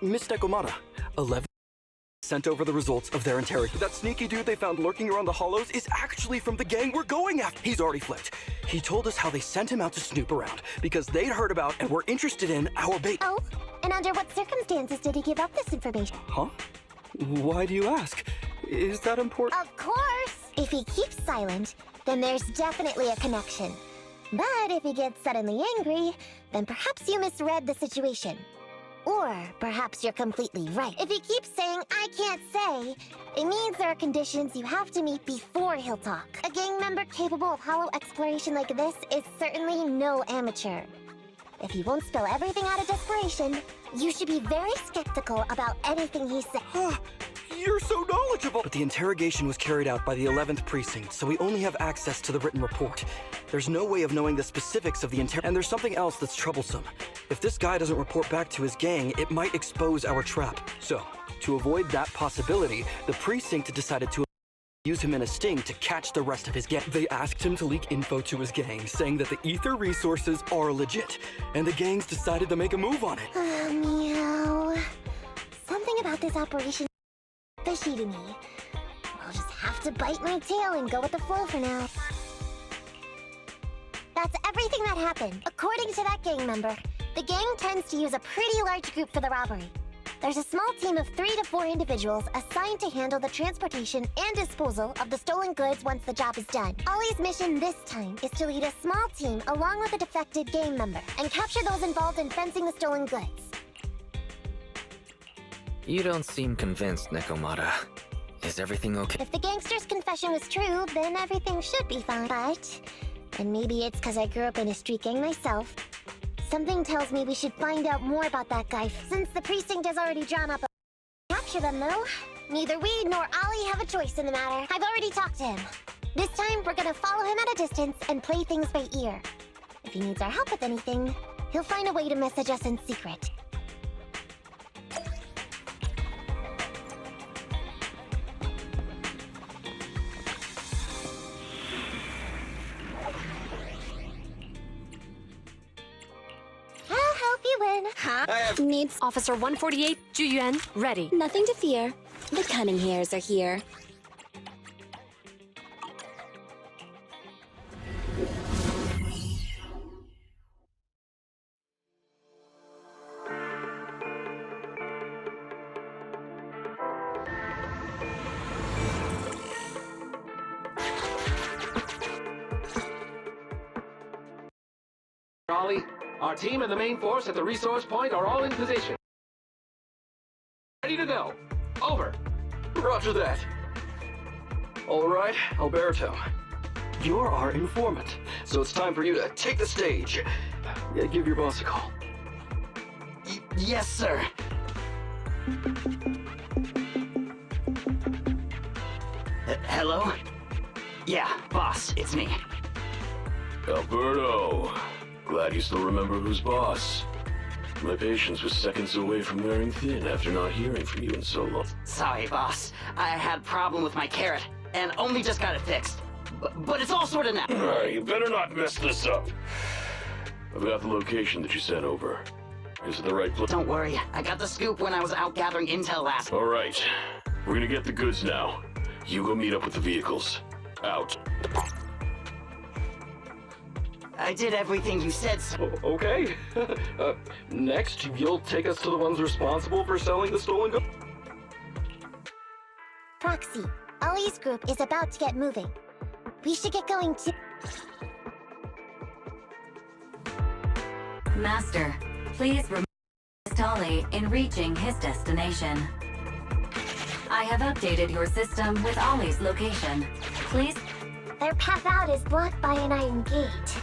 Miss Nekomata, 11 sent over the results of their interrogation. That sneaky dude they found lurking around the hollows is actually from the gang we're going after. He's already flipped. He told us how they sent him out to snoop around because they'd heard about and were interested in our bait. Oh, and under what circumstances did he give up this information? Huh? Why do you ask? Is that important? Of course! If he keeps silent, then there's definitely a connection. But if he gets suddenly angry, then perhaps you misread the situation. Or perhaps you're completely right. If he keeps saying, "I can't say," it means there are conditions you have to meet before he'll talk. A gang member capable of hollow exploration like this is certainly no amateur. If he won't spill everything out of desperation, you should be very skeptical about anything he says. You're so knowledgeable! But the interrogation was carried out by the 11th Precinct, so we only have access to the written report. There's no way of knowing the specifics of the and there's something else that's troublesome. If this guy doesn't report back to his gang, it might expose our trap. So, to avoid that possibility, the Precinct decided to use him in a sting to catch the rest of his gang. They asked him to leak info to his gang, saying that the ether resources are legit, and the gangs decided to make a move on it. Meow. Something about this operation fishy to me. I'll just have to bite my tail and go with the flow for now. That's everything that happened. According to that gang member, the gang tends to use a pretty large group for the robbery. There's a small team of 3 to 4 individuals assigned to handle the transportation and disposal of the stolen goods once the job is done. Ollie's mission this time is to lead a small team along with a defected gang member and capture those involved in fencing the stolen goods. You don't seem convinced, Nekomata. Is everything okay? If the gangster's confession was true, then everything should be fine. But, and maybe it's because I grew up in a street gang myself, something tells me we should find out more about that guy. Since the precinct has already drawn up a... Capture them, though. Neither we nor Ollie have a choice in the matter. I've already talked to him. This time, we're gonna follow him at a distance and play things by ear. If he needs our help with anything, he'll find a way to message us in secret. Needs Officer 148, Juyuan, ready. Nothing to fear. The cunning hairs are here. Ollie, our team and the main force at the resource point are all in position. Ready to go. Over. Roger that. All right, Alberto. You're our informant, so it's time for you to take the stage. Give your boss a call. Yes, sir. Hello? Yeah, boss, it's me. Alberto. Glad you still remember who's boss. My patience was seconds away from wearing thin after not hearing from you in so long. Sorry, boss. I had a problem with my carrot, and only just got it fixed. But it's all sorted now. You better not mess this up. I've got the location that you sent over. Is it the right place? Don't worry, I got the scoop when I was out gathering intel last. All right. We're gonna get the goods now. You go meet up with the vehicles. Out. I did everything you said, sir. Okay. Next, you'll take us to the ones responsible for selling the stolen goods. Proxy, Ollie's group is about to get moving. We should get going too. Master, please remind Ollie in reaching his destination. I have updated your system with Ollie's location. Please... Their path out is blocked by an iron gate.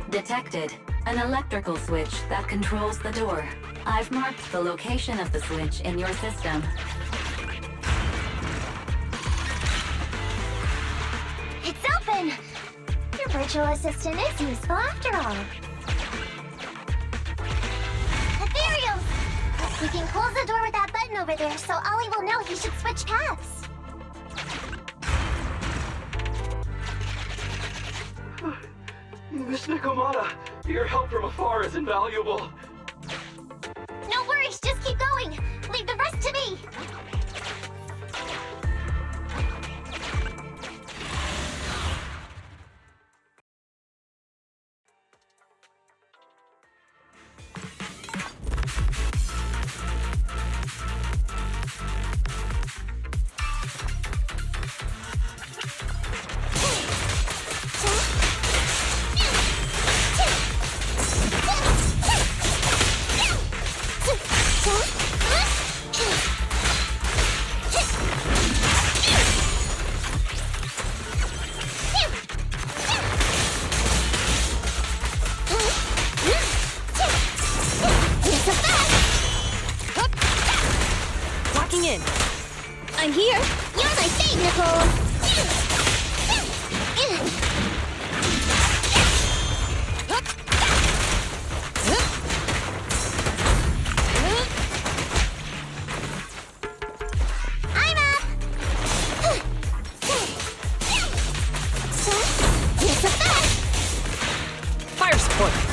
Detected. An electrical switch that controls the door. I've marked the location of the switch in your system. It's open! Your virtual assistant is useful after all. Ethereals! We can close the door with that button over there so Ollie will know he should switch paths. Miss Nekomata, your help from afar is invaluable. No worries, just keep going.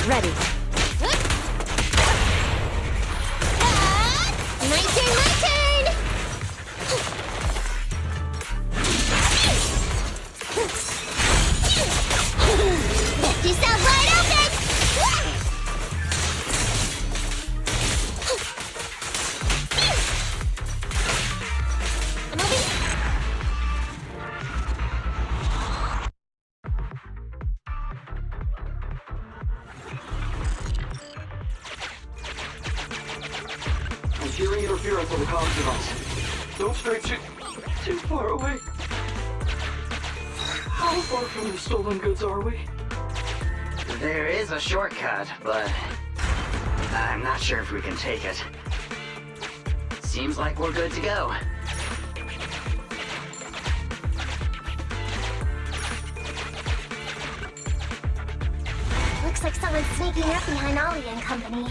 Ready. My turn, my turn! Left yourself wide open! I'm over here. I'm hearing interference on the comms device. Don't stray too far away. How far from the stolen goods are we? There is a shortcut, but I'm not sure if we can take it. Seems like we're good to go. Looks like someone's sneaking up behind Ollie and company.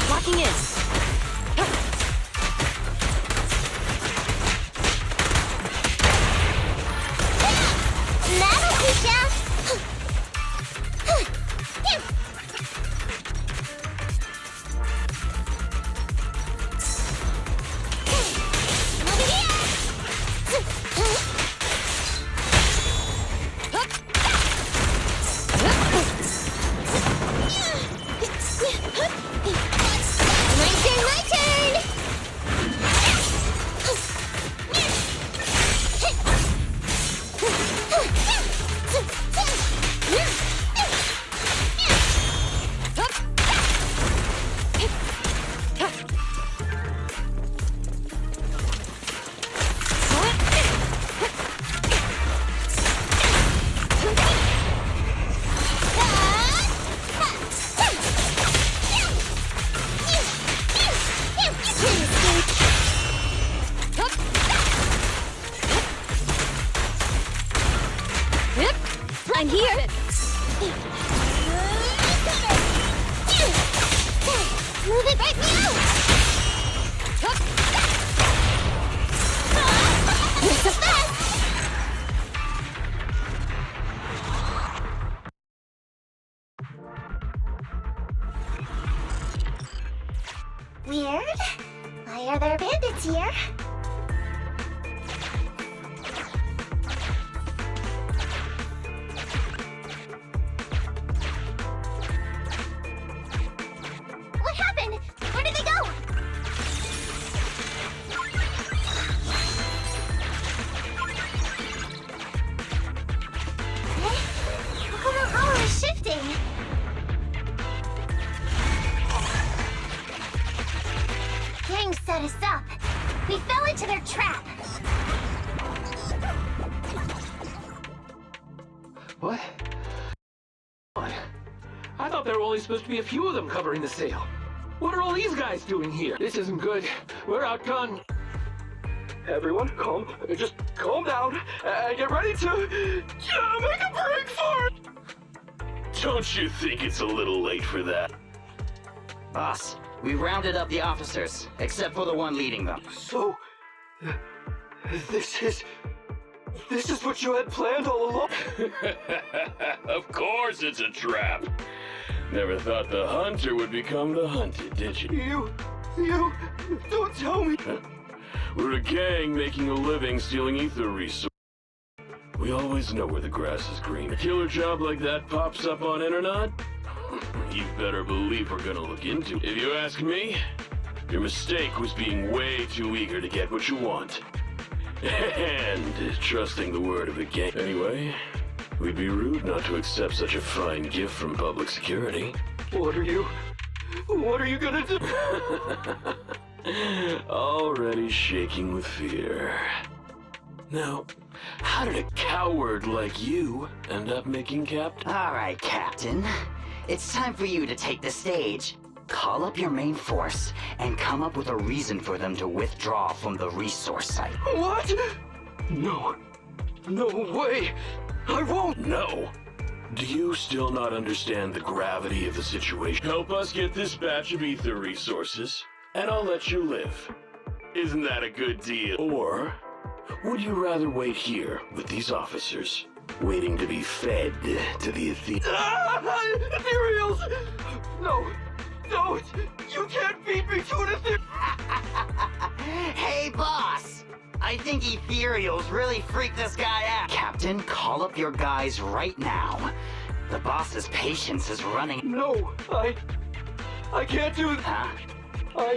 Locking in. That'll teach ya! Over here! My turn, my turn! I'm here. Move it right now! Not so fast! Weird. Why are there bandits here? What happened? Where did they go? Look how the power is shifting. Gang set us up. We fell into their trap. What? I thought there were only supposed to be a few of them covering the sale. What are all these guys doing here? This isn't good. We're outgunned. Everyone, just calm down and get ready to make a break for it. Don't you think it's a little late for that? Boss, we rounded up the officers, except for the one leading them. So, this is what you had planned all along? Of course it's a trap. Never thought the hunter would become the hunted, did you? You, don't tell me. We're a gang making a living stealing ether resources. We always know where the grass is green. A killer job like that pops up on internet? You better believe we're gonna look into it. If you ask me, your mistake was being way too eager to get what you want. And trusting the word of a gang. Anyway, we'd be rude not to accept such a fine gift from public security. What are you gonna do? Already shaking with fear. Now, how did a coward like you end up making captain? All right, Captain. It's time for you to take the stage. call up your main force and come up with a reason for them to withdraw from the resource site. What? No. No way. I won't. No. Do you still not understand the gravity of the situation? Help us get this batch of ether resources, and I'll let you live. Isn't that a good deal? Or would you rather wait here with these officers, waiting to be fed to the Ethereals! No, don't! You can't feed me to an ethereal! Hey, boss! I think Ethereals really freaked this guy out. Captain, call up your guys right now. The boss's patience is running. No, I can't do that. Huh?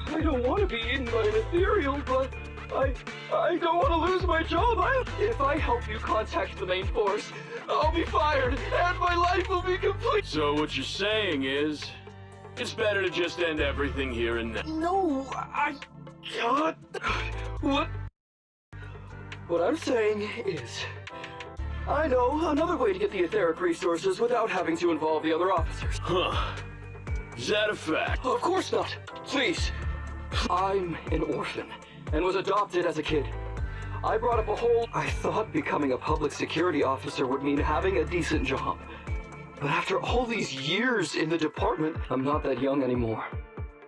I don't want to be eaten by an ethereal, but I don't want to lose my job. If I help you contact the main force, I'll be fired, and my life will be complete. So what you're saying is, it's better to just end everything here and now. No, I can't. What I'm saying is, I know another way to get the etheric resources without having to involve the other officers. Huh. Is that a fact? Of course not. Please. I'm an orphan and was adopted as a kid. I brought up a whole... I thought becoming a public security officer would mean having a decent job. But after all these years in the department, I'm not that young anymore.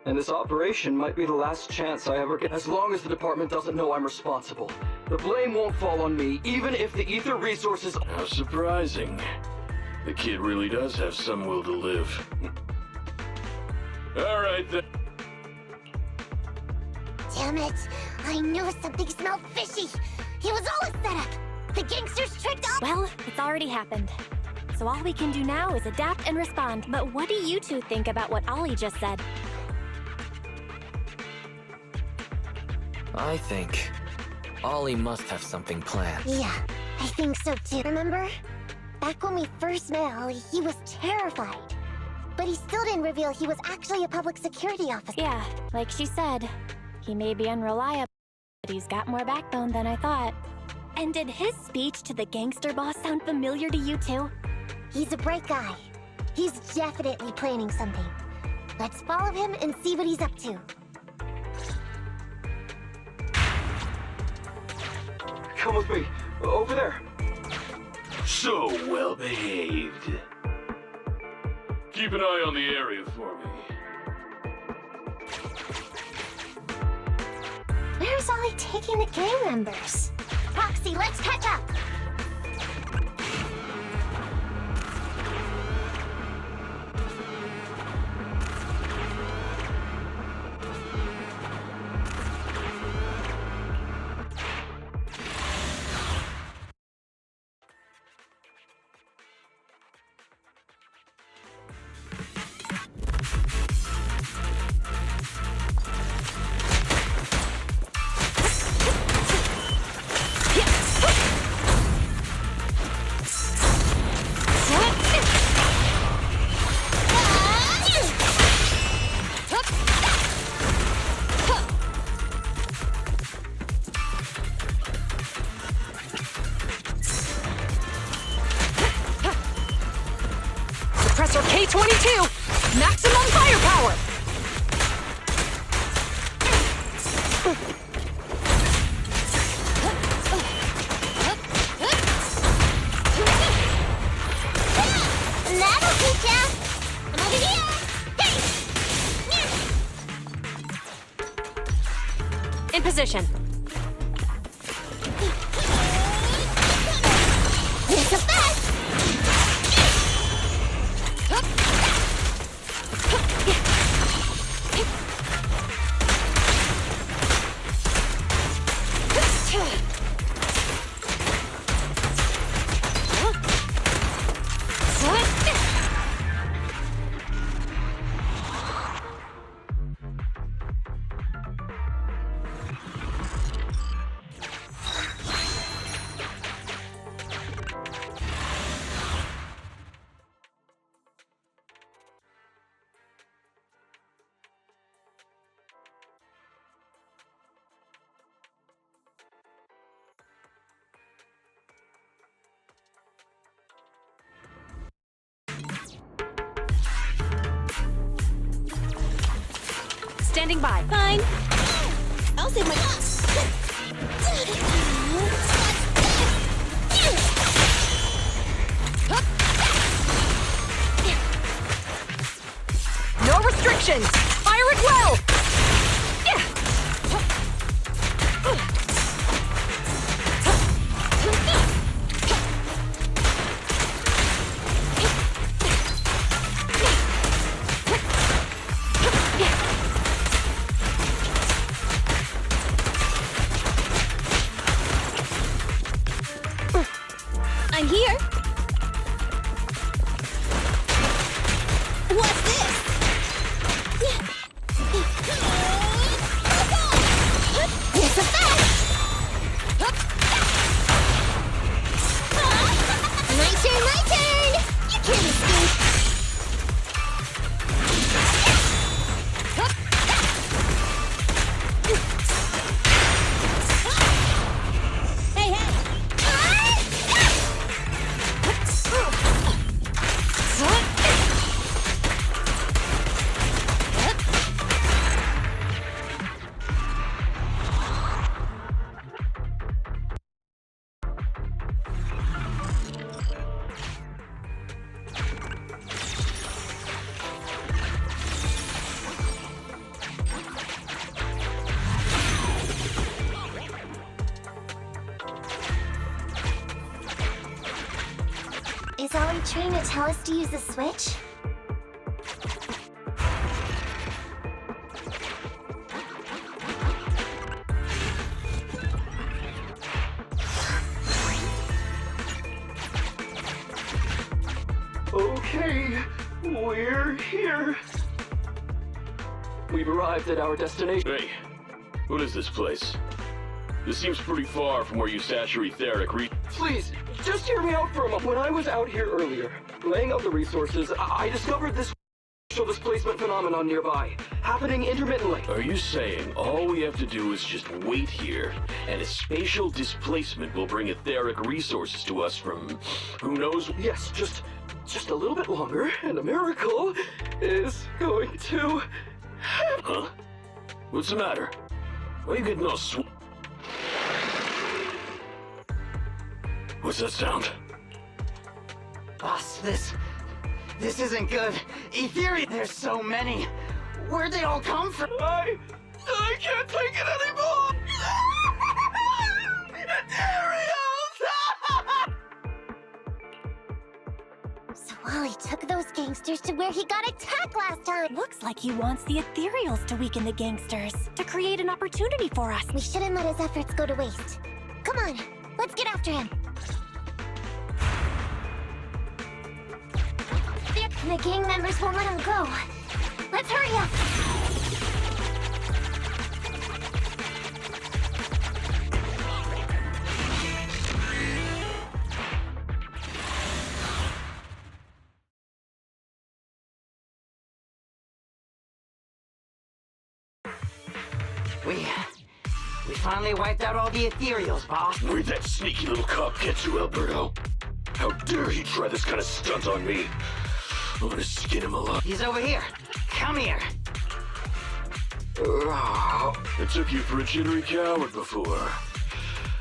And this operation might be the last chance I ever get. As long as the department doesn't know I'm responsible, the blame won't fall on me, even if the ether resources... How surprising. The kid really does have some will to live. All right, then. Damn it! I knew something smelled fishy! It was all a setup! The gangsters tricked us! Well, it's already happened. So all we can do now is adapt and respond. But what do you two think about what Ollie just said? I think Ollie must have something planned. Yeah, I think so too. Remember? Back when we first met Ollie, he was terrified. But he still didn't reveal he was actually a public security officer. Yeah, like she said, he may be unreliable, but he's got more backbone than I thought. And did his speech to the gangster boss sound familiar to you too? He's a bright guy. He's definitely planning something. Let's follow him and see what he's up to. Come with me. Over there. So well behaved. Keep an eye on the area for me. Where's Ollie taking the gang members? Roxy, let's catch up! Suppressor K22! Maximum firepower! That'll teach ya! I'm over here! Hey! In position. Here's the best! Standing by. Fine. I'll save my boss. No restrictions! Fire it well! I'm here. What's this? It's a fact! My turn, my turn! You can't escape! Hey, hey! Is Ollie trying to tell us to use the switch? Okay, we're here. We've arrived at our destination. Hey, what is this place? This seems pretty far from where you stash your etheric Please, just hear me out for a moment. When I was out here earlier, laying out the resources, I discovered this spatial displacement phenomenon nearby, happening intermittently. Are you saying all we have to do is just wait here, and a spatial displacement will bring etheric resources to us from who knows? Yes, just a little bit longer, and a miracle is going to happen. Huh? What's the matter? Why are you getting all What's that sound? Boss, this isn't good. Ethereum, there's so many. Where'd they all come from? I can't take it anymore! So Wally took those gangsters to where he got attacked last time. Looks like he wants the ethereals to weaken the gangsters, to create an opportunity for us. We shouldn't let his efforts go to waste. Come on, let's get after him. The gang members won't let him go. Let's hurry up. We finally wiped out all the ethereals, boss. Where'd that sneaky little cop get to, Alberto? How dare he try this kind of stunt on me? I'm gonna skin him alive. He's over here. Come here. I took you for a jittery coward before.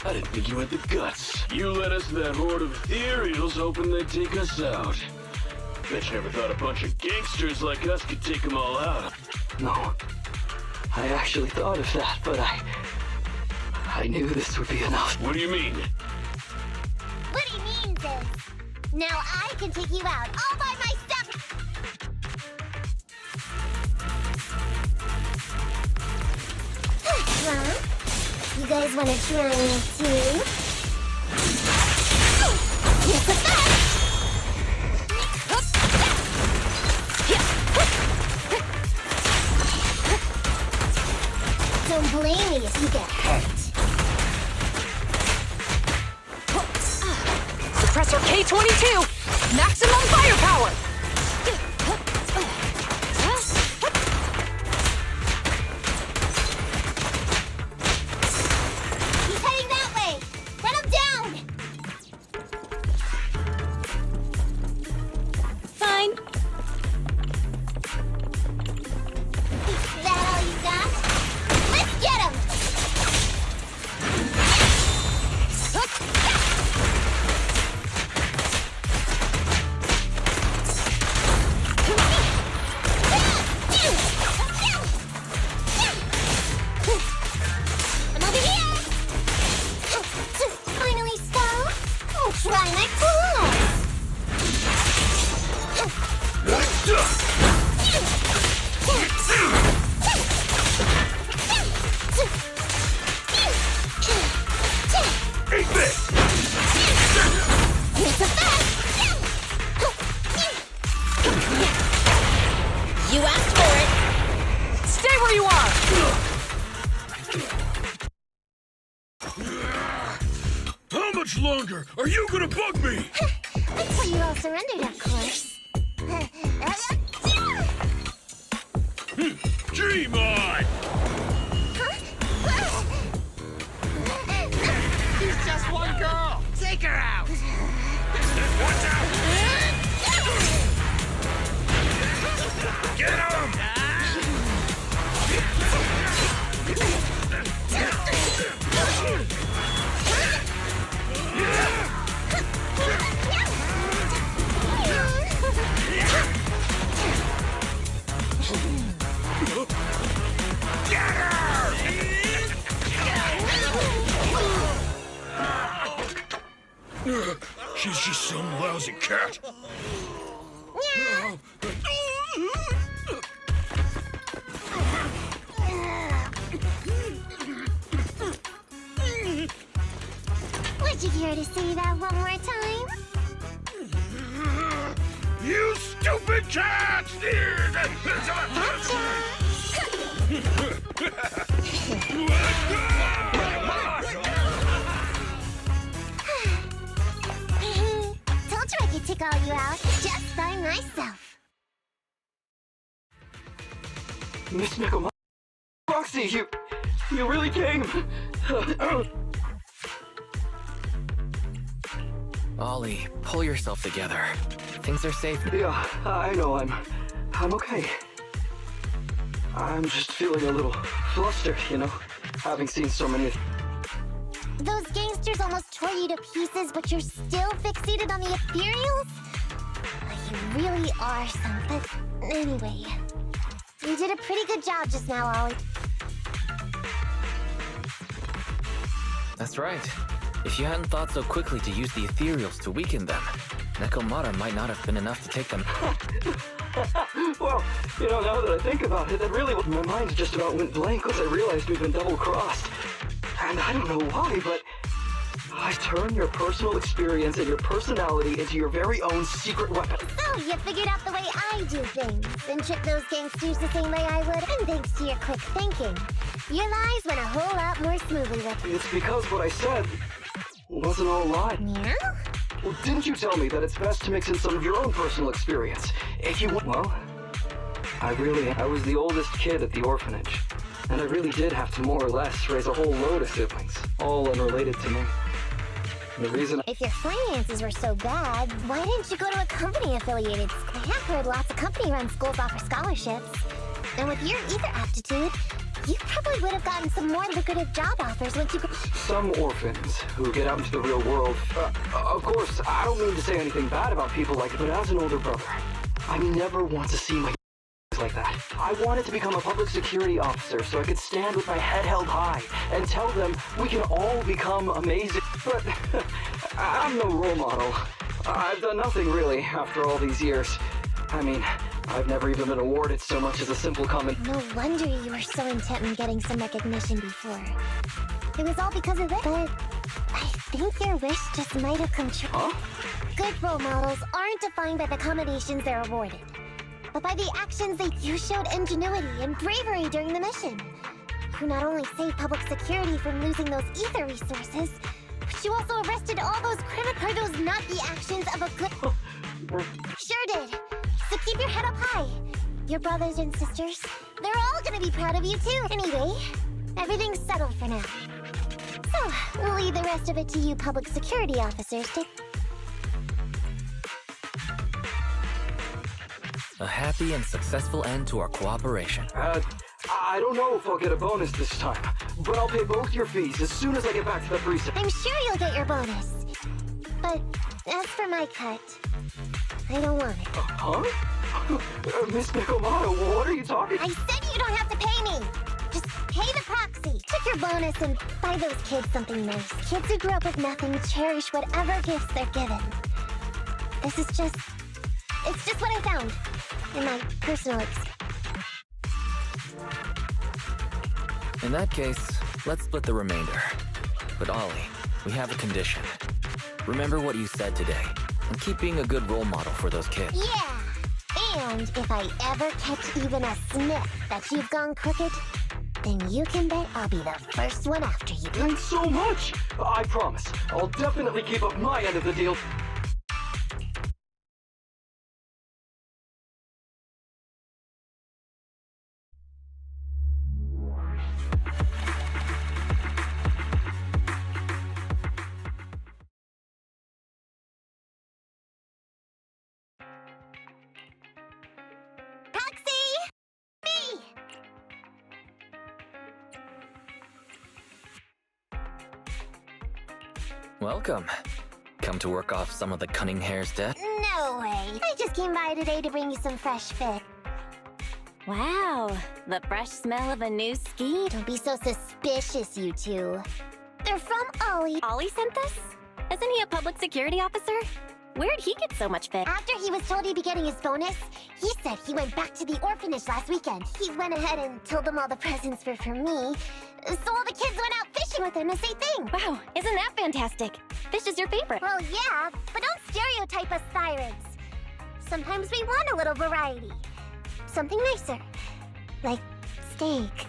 I didn't think you had the guts. You led us to that horde of ethereals hoping they'd take us out. Bet you never thought a bunch of gangsters like us could take them all out. No, I actually thought of that, but I knew this would be enough. What do you mean? What he means is, now I can take you out all by myself. Huh? You guys want to try me too? Here's the fact! Don't blame me if you get hurt. Suppressor K22! Maximum firepower! He's heading that way! Run him down! Fine. Is that all you got? you are! How much longer are you gonna bug me? Until you all surrendered, of course. G-Mod! He's just one girl. Take her out. Watch out! Get him! She's just some lousy cat. Would you care to say that one more time? You stupid cat! Told you I could take all you out just by myself. Miss Nekomata, Roxy, you really came. Ollie, pull yourself together. Things are safe. Yeah, I know. I'm okay. I'm just feeling a little flustered, you know, having seen so many. Those gangsters almost tore you to pieces, but you're still fixated on the ethereals? You really are something. Anyway, you did a pretty good job just now, Ollie. That's right. If you hadn't thought so quickly to use the ethereals to weaken them, Nekomata might not have been enough to take them. Well, you know, now that I think about it, that really was my mind just about went blank as I realized we've been double-crossed. And I don't know why, but I turn your personal experience and your personality into your very own secret weapon. So, you figured out the way I do things, and tricked those gangsters the same way I would, and thanks to your quick thinking, your lives went a whole lot more smoothly with me. It's because what I said wasn't all a lie. Yeah? Well, didn't you tell me that it's best to mix in some of your own personal experience? If you want... Well, I was the oldest kid at the orphanage. And I really did have to more or less raise a whole load of siblings, all unrelated to me. The reason... If your finances were so bad, why didn't you go to a company-affiliated school? I have heard lots of company-run schools offer scholarships. And with your ether aptitude, you probably would have gotten some more lucrative job offers once you... Some orphans who get out into the real world... of course, I don't mean to say anything bad about people like it, but as an older brother, I never want to see my like that. I wanted to become a public security officer so I could stand with my head held high and tell them we can all become amazing. But I'm no role model. I've done nothing really after all these years. I mean, I've never even been awarded so much as a simple comment. No wonder you were so intent on getting some recognition before. It was all because of it. But I think your wish just might have come true. Huh? Good role models aren't defined by the accommodations they're awarded, but by the actions you showed ingenuity and bravery during the mission. You not only saved public security from losing those ether resources, but you also arrested all those criminals. Are those not the actions of a good... Sure did. So keep your head up high. Your brothers and sisters, they're all gonna be proud of you too. Anyway, everything's settled for now. So, we'll leave the rest of it to you public security officers to... A happy and successful end to our cooperation. I don't know if I'll get a bonus this time, but I'll pay both your fees as soon as I get back to the precinct. I'm sure you'll get your bonus. But as for my cut, I don't want it. Huh? Miss Nekomata, what are you talking? I said you don't have to pay me! Just pay the proxy. Take your bonus and buy those kids something nice. Kids who grew up with nothing cherish whatever gifts they're given. This is just... It's just what I found in my personal experience. In that case, let's split the remainder. But Ollie, we have a condition. Remember what you said today, and keep being a good role model for those kids. Yeah! And if I ever catch even a sniff that you've gone crooked, then you can bet I'll be the first one after you. Thanks so much! I promise, I'll definitely keep up my end of the deal. Welcome. Come to work off some of the cunning hair's debt? No way. I just came by today to bring you some fresh fish. Wow, the fresh smell of a new ski. Don't be so suspicious, you two. They're from Ollie. Ollie sent this? Isn't he a public security officer? Where'd he get so much fish? After he was told he'd be getting his bonus, he said he went back to the orphanage last weekend. He went ahead and told them all the presents were for me. So all the kids went out fishing with him to say thanks. Wow, isn't that fantastic? Fish is your favorite. Well, yeah, but don't stereotype us sirens. Sometimes we want a little variety. Something nicer. Like steak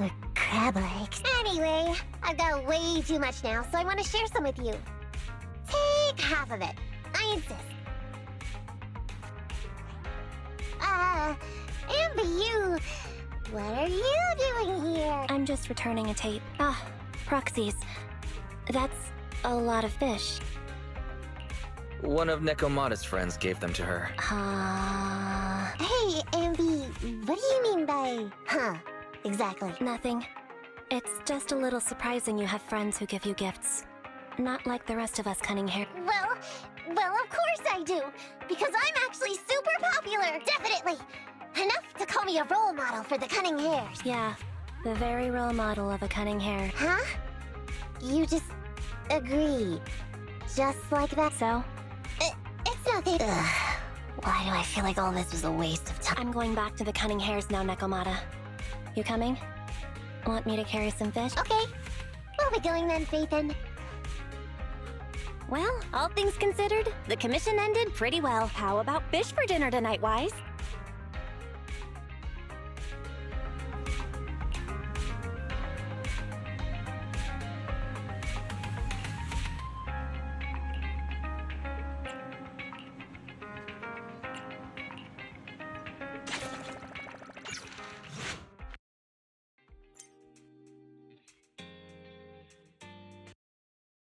or crab legs. Anyway, I've got way too much now, so I want to share some with you. Take half of it. I insist. Amber, you... What are you doing here? I'm just returning a tape. Ah, proxies. That's a lot of fish. One of Nekomata's friends gave them to her. Hey, Ambi, what do you mean by, huh? Exactly. Nothing. It's just a little surprising you have friends who give you gifts. Not like the rest of us cunning hair. Well, of course I do. Because I'm actually super popular. Definitely. Enough to call me a role model for the cunning hairs. Yeah, the very role model of a cunning hair. Huh? You just agree. Just like that? So? It's nothing. Ugh. Why do I feel like all this was a waste of time? I'm going back to the cunning hairs now, Nekomata. You coming? Want me to carry some fish? Okay. We'll be going then, Phaethon. Well, all things considered, the commission ended pretty well. How about fish for dinner tonight, Wise?